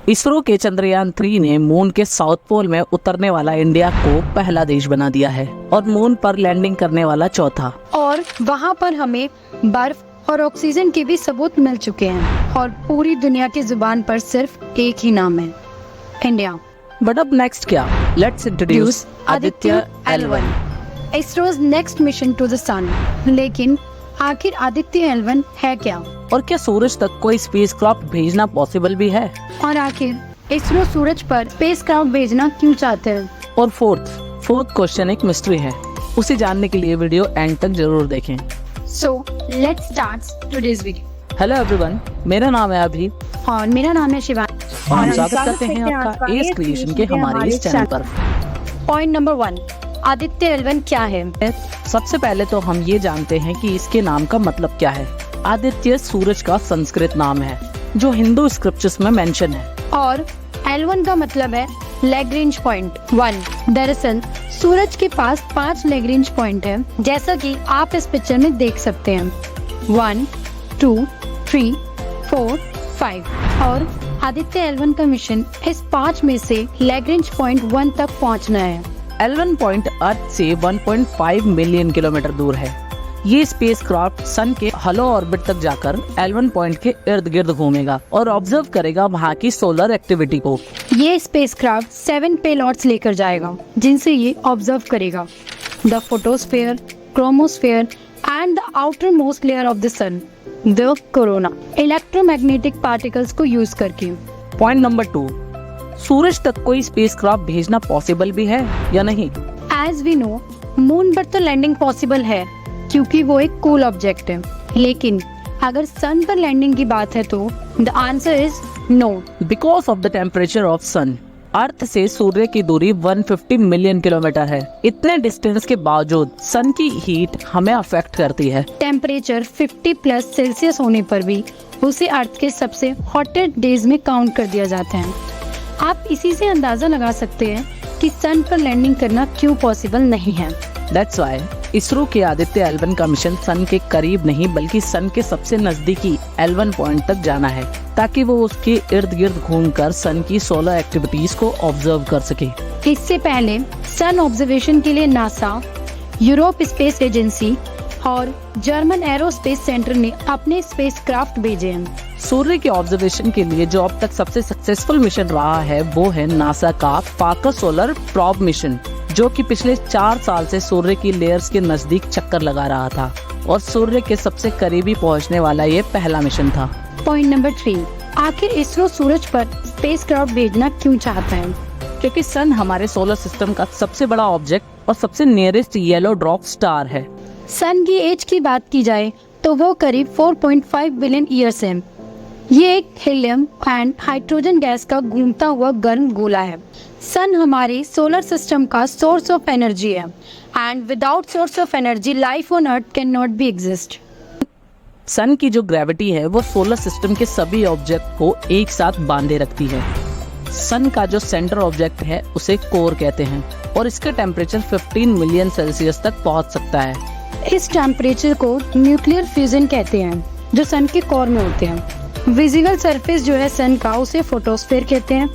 इसरो के चंद्रयान 3 ने मून के साउथ पोल में उतरने वाला इंडिया को पहला देश बना दिया है और मून पर लैंडिंग करने वाला चौथा। और वहाँ पर हमें बर्फ और ऑक्सीजन के भी सबूत मिल चुके हैं और पूरी दुनिया की जुबान पर सिर्फ एक ही नाम है, इंडिया। बट अब नेक्स्ट क्या? Let's introduce Aditya L1, ISRO's next mission to the sun. लेकिन आखिर आदित्य L1 है क्या? और क्या सूरज तक कोई स्पेसक्राफ्ट भेजना पॉसिबल भी है? और आखिर इसरो सूरज पर स्पेसक्राफ्ट भेजना क्यों चाहते हैं? और फोर्थ क्वेश्चन एक मिस्ट्री है। उसे जानने के लिए वीडियो एंड तक जरूर देखें। So let's start today's video. Hello everyone, मेरा नाम है अभी और मेरा नाम है शिवानी और हम स्वागत करते हैं आपका एस क्रिएशन के हमारे इस चैनल पर। पॉइंट नंबर 1, आदित्य L1 क्या है? सबसे पहले तो हम ये जानते हैं कि इसके नाम का मतलब क्या है। आदित्य सूरज का संस्कृत नाम है जो हिंदू स्क्रिप्चर्स में मेंशन है। और L1 का मतलब है लैग्रेंज पॉइंट 1। दरअसल सूरज के पास 5 लैग्रेंज पॉइंट है, जैसा कि आप इस पिक्चर में देख सकते हैं, 1, 2, 3, 4, 5। और आदित्य L1 का मिशन इस 5 में से लैग्रेंज पॉइंट 1 तक पहुंचना है। L1 पॉइंट अर्थ से 1.5 मिलियन किलोमीटर दूर है। ये स्पेसक्राफ्ट सन के हलो ऑर्बिट तक जाकर L1 पॉइंट के इर्द गिर्द घूमेगा और ऑब्जर्व करेगा वहाँ की सोलर एक्टिविटी को। ये स्पेसक्राफ्ट 7 पेलॉड्स लेकर जाएगा, जिनसे ये ऑब्जर्व करेगा the photosphere, chromosphere and the outermost layer of the sun, the corona, electromagnetic particles को यूज करके। पॉइंट नंबर 2, सूरज तक कोई स्पेसक्राफ्ट भेजना पॉसिबल भी है या नहीं? एज वी नो, मून पर तो लैंडिंग पॉसिबल है क्योंकि वो एक कूल ऑब्जेक्ट है, लेकिन अगर सन पर लैंडिंग की बात है तो the answer is no. Because of the temperature of sun. Earth से सूर्य की दूरी 150 मिलियन किलोमीटर है। इतने डिस्टेंस के बावजूद सन की हीट हमें अफेक्ट करती है। टेम्परेचर 50+ सेल्सियस होने पर भी उसे अर्थ के सबसे हॉटेस्ट डेज में काउंट कर दिया जाता है। आप इसी से अंदाजा लगा सकते हैं कि सन पर लैंडिंग करना क्यों पॉसिबल नहीं है। That's why इसरो के आदित्य L1 का मिशन सन के करीब नहीं बल्कि सन के सबसे नजदीकी L1 पॉइंट तक जाना है, ताकि वो उसके इर्द गिर्द घूमकर सन की सोलर एक्टिविटीज को ऑब्जर्व कर सके। इससे पहले सन ऑब्जर्वेशन के लिए नासा, यूरोप स्पेस एजेंसी और जर्मन एरोस्पेस सेंटर ने अपने स्पेसक्राफ्ट भेजे हैं। सूर्य के ऑब्जर्वेशन के लिए जो अब तक सबसे सक्सेसफुल मिशन रहा है वो है नासा का पार्कर सोलर प्रोब मिशन, जो कि पिछले 4 साल से सूर्य की लेयर्स के नजदीक चक्कर लगा रहा था और सूर्य के सबसे करीबी पहुंचने वाला ये पहला मिशन था। पॉइंट नंबर 3, आखिर इसरो सूरज पर स्पेसक्राफ्ट भेजना क्यों चाहता है? क्योंकि सन हमारे सोलर सिस्टम का सबसे बड़ा ऑब्जेक्ट और सबसे नियरेस्ट येलो ड्वार्फ स्टार है। सन की एज की बात की जाए तो वो करीब 4.5 बिलियन ईयर्स है। ये एक हीलियम एंड हाइड्रोजन गैस का घूमता हुआ गर्म गोला है। सन हमारे सोलर सिस्टम का सोर्स ऑफ एनर्जी है and without source of energy life on earth can not be exist. Sun की जो ग्रेविटी है वो सोलर सिस्टम के सभी ऑब्जेक्ट को एक साथ बांधे रखती है। सन का जो सेंटर ऑब्जेक्ट है उसे कोर कहते हैं और इसका टेम्परेचर 15 मिलियन सेल्सियस तक पहुंच सकता है। इस टेम्परेचर को न्यूक्लियर फ्यूजन कहते हैं, जो सन के कोर में होते हैं। विजिबल सरफेस जो है सन का, उसे फोटोस्फेयर कहते हैं,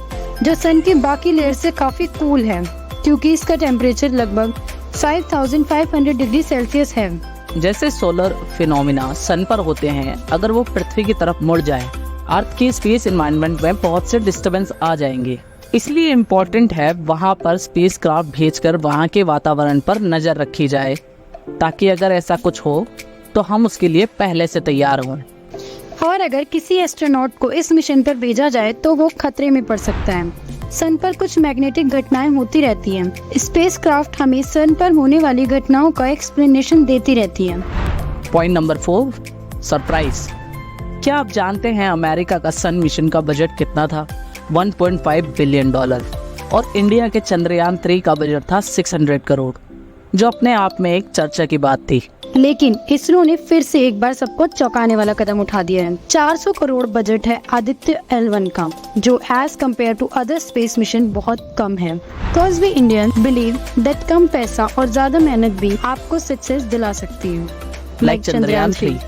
जो सन की बाकी लेयर से काफी कूल है क्योंकि इसका टेम्परेचर लगभग 5500 डिग्री सेल्सियस है। जैसे सोलर फिनोमिना सन पर होते हैं, अगर वो पृथ्वी की तरफ मुड़ जाए, अर्थ के स्पेस एनवायरनमेंट में बहुत से डिस्टर्बेंस आ जाएंगे। इसलिए इम्पोर्टेंट है वहाँ पर स्पेसक्राफ्ट भेजकर वहाँ के वातावरण पर नजर रखी जाए, ताकि अगर ऐसा कुछ हो तो हम उसके लिए पहले से तैयार हों। और अगर किसी एस्ट्रोनॉट को इस मिशन पर भेजा जाए तो वो खतरे में पड़ सकता है। सन पर कुछ मैग्नेटिक घटनाएं होती रहती हैं। स्पेसक्राफ्ट हमें सन पर होने वाली घटनाओं का एक्सप्लेनेशन देती रहती है। Point number 4, surprise. क्या आप जानते हैं अमेरिका का सन मिशन का बजट कितना था? $1.5 बिलियन और इंडिया के चंद्रयान 3 का बजट था 600 करोड़, जो अपने आप में एक चर्चा की बात थी। लेकिन इसरो ने फिर से एक बार सबको चौंकाने वाला कदम उठा दिया है। 400 करोड़ बजट है आदित्य L1 का, जो as compare to other space mission बहुत कम है। Because we Indian believe that कम पैसा और ज्यादा मेहनत भी आपको सक्सेस दिला सकती है, like Chandrayaan 3।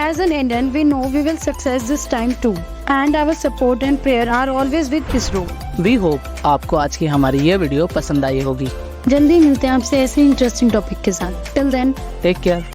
As an Indian, we know we will success this time too. And our support and prayer are always with ISRO. We hope आपको आज की हमारी ये वीडियो पसंद आई होगी। जल्दी मिलते हैं आपसे ऐसे इंटरेस्टिंग टॉपिक के साथ। Till then, take care.